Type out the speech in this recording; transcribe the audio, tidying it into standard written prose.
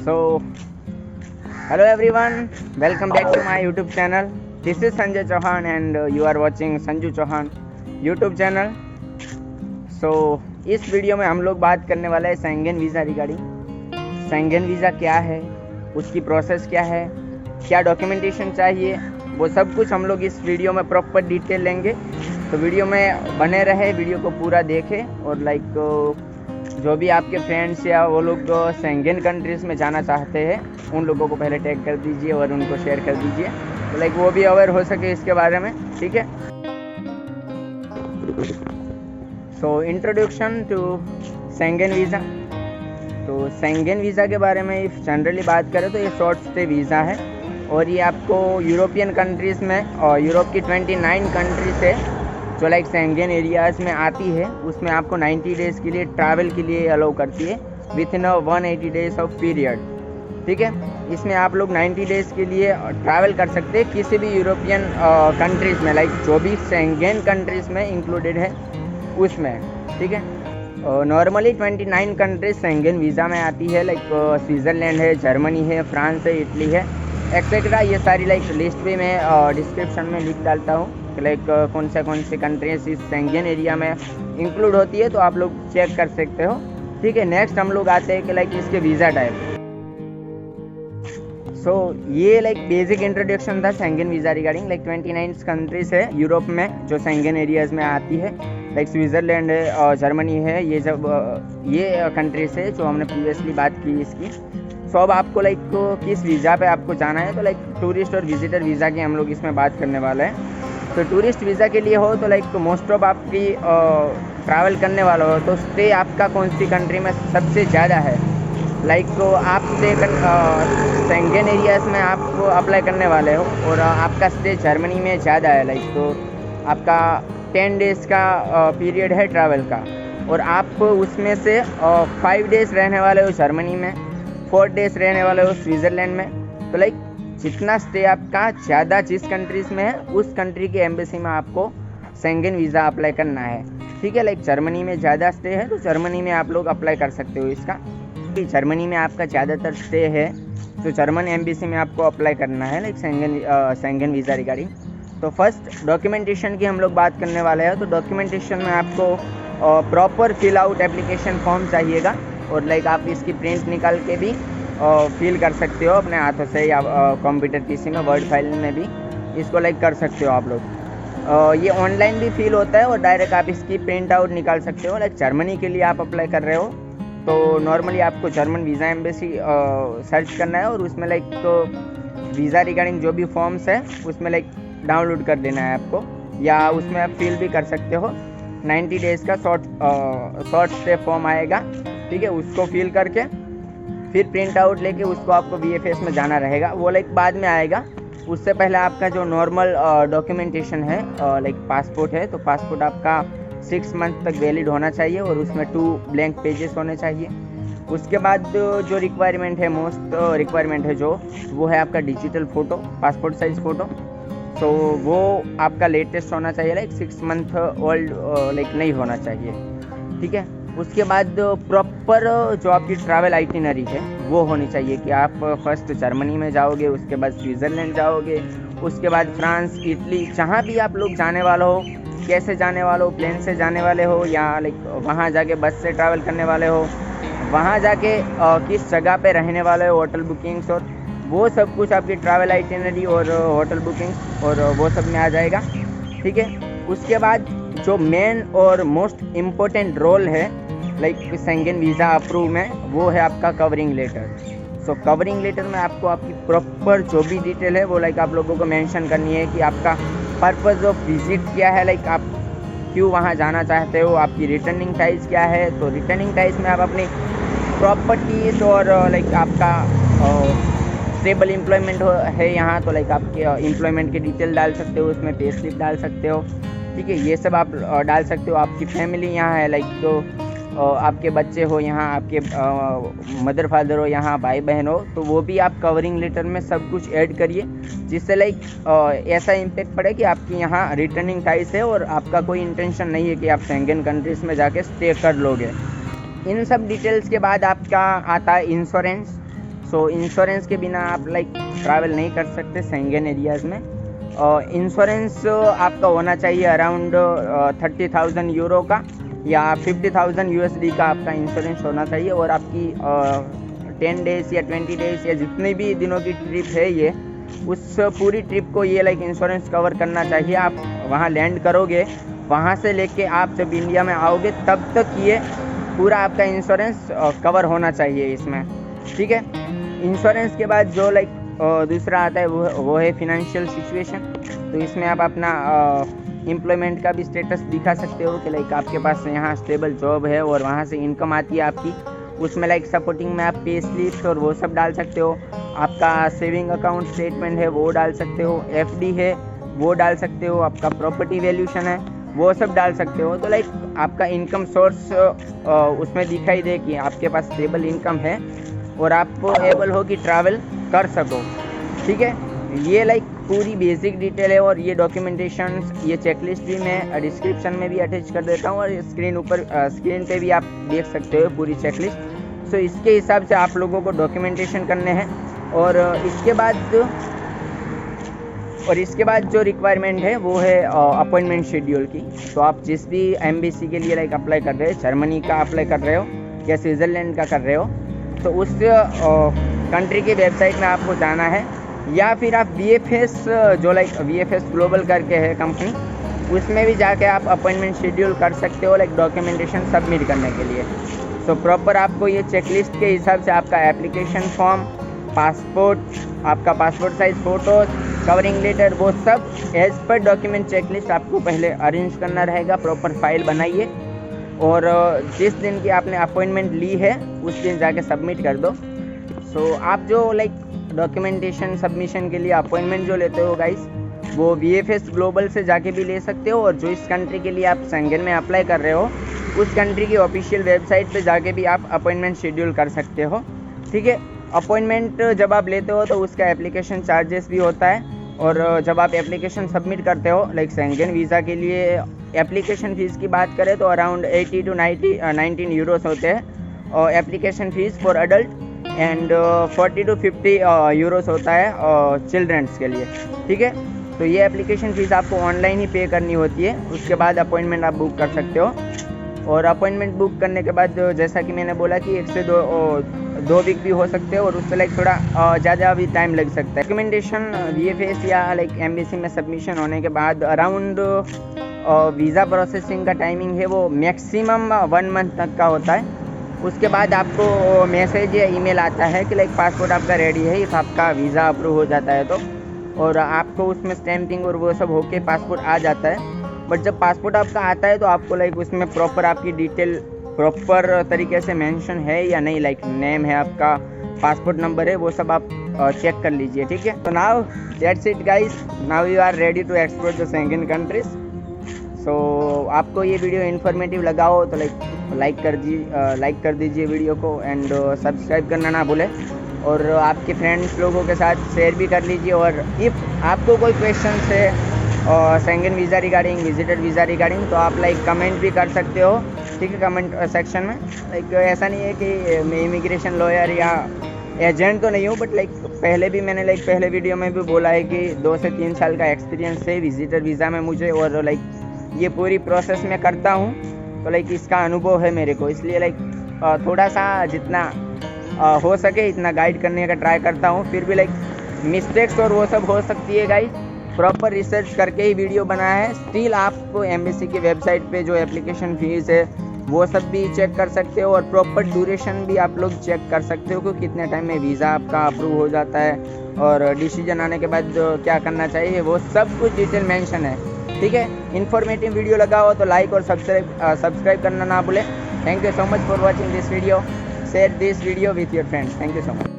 So, hello everyone, welcome back to my YouTube channel. This is Sanjay Chauhan and you are watching Sanju Chauhan YouTube channel. So, इस video में हम लोग बात करने वाले हैं Schengen visa regarding. Schengen visa क्या है, उसकी प्रोसेस क्या है, क्या डॉक्यूमेंटेशन चाहिए, वो सब कुछ हम लोग इस वीडियो में प्रॉपर डिटेल लेंगे. तो वीडियो में बने रहे, वीडियो को पूरा देखें और जो भी आपके फ्रेंड्स या वो लोग जो शेंगेन कंट्रीज़ में जाना चाहते हैं उन लोगों को पहले टैग कर दीजिए और उनको शेयर कर दीजिए, तो वो भी अवेयर हो सके इसके बारे में. ठीक है. So introduction to Schengen visa. तो शेंगेन वीज़ा के बारे में इफ जनरली बात करें तो ये शॉर्ट स्टे वीज़ा है और ये आपको यूरोपियन कंट्रीज़ में और यूरोप की 29 कंट्री से जो शेंगेन एरियाज़ में आती है उसमें आपको 90 डेज़ के लिए ट्रैवल के लिए अलाउ करती है with in 180 days of period. ठीक है. इसमें आप लोग 90 डेज़ के लिए ट्रैवल कर सकते हैं किसी भी यूरोपियन कंट्रीज़ में, जो भी शेंगेन कंट्रीज़ में इंक्लूडेड है उसमें. ठीक है. नॉर्मली 29 कंट्रीज शेंगेन वीज़ा में आती है, स्विट्ज़रलैंड है, जर्मनी है, फ्रांस है, इटली है, एक्सेट्रा. ये सारी लिस्ट भी मैं डिस्क्रिप्शन में लिख डालता हूँ कौन से कंट्रीज इस शेंगेन एरिया में इंक्लूड होती है, तो आप लोग चेक कर सकते हो. ठीक है. नेक्स्ट हम लोग आते हैं कि इसके वीज़ा टाइप. सो ये बेसिक इंट्रोडक्शन था शेंगेन वीज़ा रिगार्डिंग. 29 कंट्रीज है यूरोप में जो शेंगेन एरियाज़ में आती है, स्विट्ज़रलैंड है और जर्मनी है. ये कंट्रीज है जो हमने प्रीवियसली बात की इसकी. सो अब आपको किस वीज़ा पे आपको जाना है, तो टूरिस्ट और विजिटर वीज़ा की हम लोग इसमें बात करने वाले हैं. तो टूरिस्ट वीज़ा के लिए हो तो मोस्ट ऑफ आपकी ट्रैवल करने वाला हो तो स्टे आपका कौन सी कंट्री में सबसे ज़्यादा है. तो आप शेंगेन एरियाज़ में आप अप्लाई करने वाले हो और आपका स्टे जर्मनी में ज़्यादा है, तो आपका 10 डेज़ का पीरियड है ट्रैवल का और आप उसमें से 5 डेज़ रहने वाले हो जर्मनी में, 4 डेज़ रहने वाले हो स्विट्ज़रलैंड में. तो जितना स्टे आपका ज़्यादा जिस कंट्रीज़ में है उस कंट्री के एम्बेसी में आपको शेंगेन वीज़ा अप्लाई करना है. ठीक है. जर्मनी में ज़्यादा स्टे है तो जर्मनी में आप लोग अप्लाई कर सकते हो इसका. जर्मनी में आपका ज़्यादातर स्टे है तो जर्मन एम्बेसी में आपको अप्लाई करना है शेंगेन वीज़ा रिगार्डिंग. तो फर्स्ट डॉक्यूमेंटेशन की हम लोग बात करने वाले हैं. तो डॉक्यूमेंटेशन में आपको proper fill out application form चाहिएगा और आप इसकी प्रिंट निकाल के भी फिल कर सकते हो अपने हाथों से या कंप्यूटर पीसी में वर्ड फाइल में भी इसको कर सकते हो आप लोग. ये ऑनलाइन भी फिल होता है और डायरेक्ट आप इसकी प्रिंट आउट निकाल सकते हो. जर्मनी के लिए आप अप्लाई कर रहे हो तो नॉर्मली आपको जर्मन वीज़ा एम्बेसी सर्च करना है और उसमें वीज़ा रिगार्डिंग जो भी फॉर्म्स है उसमें डाउनलोड कर देना है आपको, या उसमें आप फिल भी कर सकते हो. 90 डेज़ का शॉर्ट स्टे फॉर्म आएगा. ठीक है. उसको फिल करके फिर प्रिंट आउट लेके उसको आपको VFS में जाना रहेगा. वो बाद में आएगा. उससे पहले आपका जो नॉर्मल डॉक्यूमेंटेशन है पासपोर्ट है तो पासपोर्ट आपका 6 मंथ तक वैलिड होना चाहिए और उसमें 2 ब्लैंक पेजेस होने चाहिए. उसके बाद जो रिक्वायरमेंट है, मोस्ट रिक्वायरमेंट है वो है आपका digital photo, passport size photo. तो वो आपका लेटेस्ट होना चाहिए, 6 मंथ ओल्ड नहीं होना चाहिए. ठीक है. उसके बाद प्रॉपर जो आपकी ट्रैवल आइटिनरी है वो होनी चाहिए कि आप फर्स्ट जर्मनी में जाओगे, उसके बाद स्विट्ज़रलैंड जाओगे, उसके बाद फ्रांस, इटली, जहाँ भी आप लोग जाने वाले हो, कैसे जाने वाले हो, प्लेन से जाने वाले हो या वहाँ जाके बस से ट्रैवल करने वाले हो, वहाँ जाके किस जगह पे रहने वाले हो, होटल बुकिंग्स और वो सब कुछ आपकी ट्रैवल आइटिनरी और होटल बुकिंग्स और वो सब में आ जाएगा. ठीक है. उसके बाद जो मेन और मोस्ट इम्पोर्टेंट रोल है शेंगेन वीज़ा अप्रूव में वो है आपका कवरिंग लेटर. सो कवरिंग लेटर में आपको आपकी प्रॉपर जो भी डिटेल है वो आप लोगों को मेंशन करनी है कि आपका पर्पज़ ऑफ विज़िट क्या है, आप क्यों वहाँ जाना चाहते हो, आपकी रिटर्निंग टाइज क्या है. तो रिटर्निंग टाइज में आप अपनी प्रॉपर्टीज और आपका स्टेबल एम्प्लॉयमेंट है यहाँ तो आपके एम्प्लॉयमेंट की डिटेल डाल सकते हो, उसमें पे स्लिप डाल सकते हो. ठीक है. ये सब आप डाल सकते हो. आपकी फैमिली यहाँ है तो आपके बच्चे हो यहाँ, आपके मदर फादर हो यहाँ, भाई बहन हो, तो वो भी आप कवरिंग लेटर में सब कुछ ऐड करिए जिससे ऐसा इम्पेक्ट पड़े कि आपकी यहाँ रिटर्निंग टाइस है और आपका कोई इंटेंशन नहीं है कि आप शेंगेन कंट्रीज़ में जाके स्टे कर लोगे. इन सब डिटेल्स के बाद आपका आता है इंश्योरेंस. सो इंश्योरेंस के बिना आप लाइक ट्रैवल नहीं कर सकते सेंगन एरियाज़ में। इंश्योरेंस आपका होना चाहिए अराउंड 30,000 यूरो का या 50,000 USD का आपका इंश्योरेंस होना चाहिए। और आपकी 10 डेज़ या 20 डेज़ या जितने भी दिनों की ट्रिप है ये, उस पूरी ट्रिप को ये लाइक इंश्योरेंस कवर करना चाहिए। आप वहाँ लैंड करोगे, वहाँ से लेके आप जब इंडिया में आओगे तब तक ये पूरा आपका इंश्योरेंस कवर होना चाहिए इसमें, ठीक है। इंश्योरेंस के बाद जो लाइक दूसरा आता है वो है फिनेंशियल सिचुएशन। तो इसमें आप अपना एम्प्लॉयमेंट का भी स्टेटस दिखा सकते हो कि लाइक आपके पास यहाँ स्टेबल जॉब है और वहाँ से इनकम आती है आपकी। उसमें लाइक सपोर्टिंग में आप पे स्लिप्स और वो सब डाल सकते हो। आपका सेविंग अकाउंट स्टेटमेंट है वो डाल सकते हो, FD है वो डाल सकते हो, आपका प्रॉपर्टी वैल्यूशन है वो सब डाल सकते हो। तो लाइक आपका इनकम सोर्स उसमें दिखाई दे कि आपके पास स्टेबल इनकम है और आप एबल हो कि ट्रैवल कर सको, ठीक है। ये लाइक पूरी बेसिक डिटेल है। और ये डॉक्यूमेंटेशन, ये चेकलिस्ट भी मैं डिस्क्रिप्शन में भी अटैच कर देता हूँ और स्क्रीन पे भी आप देख सकते हो पूरी चेकलिस्ट। सो इसके हिसाब से आप लोगों को डॉक्यूमेंटेशन करने हैं। और इसके बाद जो रिक्वायरमेंट है वो है अपॉइंटमेंट शेड्यूल की। तो आप जिस भी एम्बेसी के लिए लाइक अप्लाई कर रहे हो, जर्मनी का अप्लाई कर रहे हो या स्विट्ज़रलैंड का कर रहे हो, तो उस कंट्री की वेबसाइट में आपको जाना है। या फिर आप VFS जो लाइक VFS ग्लोबल करके है कंपनी, उसमें भी जाके आप अपॉइंटमेंट शेड्यूल कर सकते हो लाइक डॉक्यूमेंटेशन सबमिट करने के लिए। तो प्रॉपर आपको ये चेकलिस्ट के हिसाब से आपका एप्लीकेशन फॉर्म, पासपोर्ट, आपका passport size photo, covering letter, वो सब एज पर डॉक्यूमेंट चेकलिस्ट आपको पहले अरेंज करना रहेगा। प्रॉपर फाइल बनाइए और जिस दिन की आपने अपॉइंटमेंट ली है उस दिन जाके सबमिट कर दो। सो आप जो लाइक डॉक्यूमेंटेशन सबमिशन के लिए अपॉइंटमेंट जो लेते हो गाइस, वो VFS ग्लोबल से जाके भी ले सकते हो। और जो इस कंट्री के लिए आप सेंगन में अप्लाई कर रहे हो, उस कंट्री की ऑफिशियल वेबसाइट पे जाके भी आप अपॉइंटमेंट शेड्यूल कर सकते हो, ठीक है। अपॉइंटमेंट जब आप लेते हो तो उसका एप्लीकेशन चार्जेस भी होता है। और जब आप एप्लीकेशन सबमिट करते हो लाइक सेंगन वीज़ा के लिए, एप्लीकेशन फ़ीस की बात करें तो अराउंड 80 to 19 यूरोस होते हैं और application fees for adult, and 40 to 50 Euros होता है चिल्ड्रंस के लिए, ठीक है। तो ये एप्लीकेशन फ़ीस आपको ऑनलाइन ही पे करनी होती है। उसके बाद अपॉइंटमेंट आप बुक कर सकते हो। और अपॉइंटमेंट बुक करने के बाद जैसा कि मैंने बोला कि 1 से 2 वीक भी हो सकते हैं और उससे लाइक थोड़ा ज़्यादा भी टाइम लग सकता है। डॉक्यूमेंटेशन VFS या लाइक एम्बेसी में सबमिशन होने के बाद अराउंड वीज़ा प्रोसेसिंग का टाइमिंग है वो मैक्सिमम 1 मंथ तक का होता है। उसके बाद आपको मैसेज या ईमेल आता है कि लाइक पासपोर्ट आपका रेडी है, इफ आपका वीज़ा अप्रूव हो जाता है तो, और आपको उसमें स्टैंपिंग और वो सब होके पासपोर्ट आ जाता है। बट जब पासपोर्ट आपका आता है तो आपको लाइक उसमें प्रॉपर आपकी डिटेल प्रॉपर तरीके से मेंशन है या नहीं, लाइक नेम है आपका, पासपोर्ट नंबर है, वो सब आप चेक कर लीजिए, ठीक है। तो now that's it guys, now you are ready to explore the Schengen countries. So आपको ये वीडियो इन्फॉर्मेटिव लगा हो तो लाइक कर दीजिए वीडियो को, एंड सब्सक्राइब करना ना भूलें और आपके फ्रेंड्स लोगों के साथ शेयर भी कर लीजिए। और इफ़ आपको कोई क्वेश्चन है Schengen visa regarding, visitor visa regarding, तो आप लाइक कमेंट भी कर सकते हो, ठीक है, कमेंट सेक्शन में। लाइक ऐसा नहीं है कि मैं इमिग्रेशन लॉयर या एजेंट तो नहीं हूँ, बट लाइक पहले भी मैंने लाइक पहले वीडियो में भी बोला है कि 2 से 3 साल का एक्सपीरियंस है विजिटर वीज़ा में मुझे, और लाइक ये पूरी प्रोसेस में करता हूँ, तो लाइक इसका अनुभव है मेरे को। इसलिए लाइक थोड़ा सा जितना हो सके इतना गाइड करने का ट्राई करता हूँ। फिर भी लाइक मिस्टेक्स और वो सब हो सकती है गाइस, प्रॉपर रिसर्च करके ही वीडियो बनाया है। स्टिल आप एम्बेसी की वेबसाइट पे जो एप्लीकेशन फ़ीस है वो सब भी चेक कर सकते हो और प्रॉपर ड्यूरेशन भी आप लोग चेक कर सकते हो कि कितने टाइम में वीज़ा आपका अप्रूव हो जाता है और डिसीजन आने के बाद क्या करना चाहिए, वो सब कुछ डिटेल मेंशन है, ठीक है। इन्फॉर्मेटिव वीडियो लगा हो तो लाइक और सब्सक्राइब करना ना भूलें। Thank you so much for watching this video. Share this video with your friends. Thank you so much.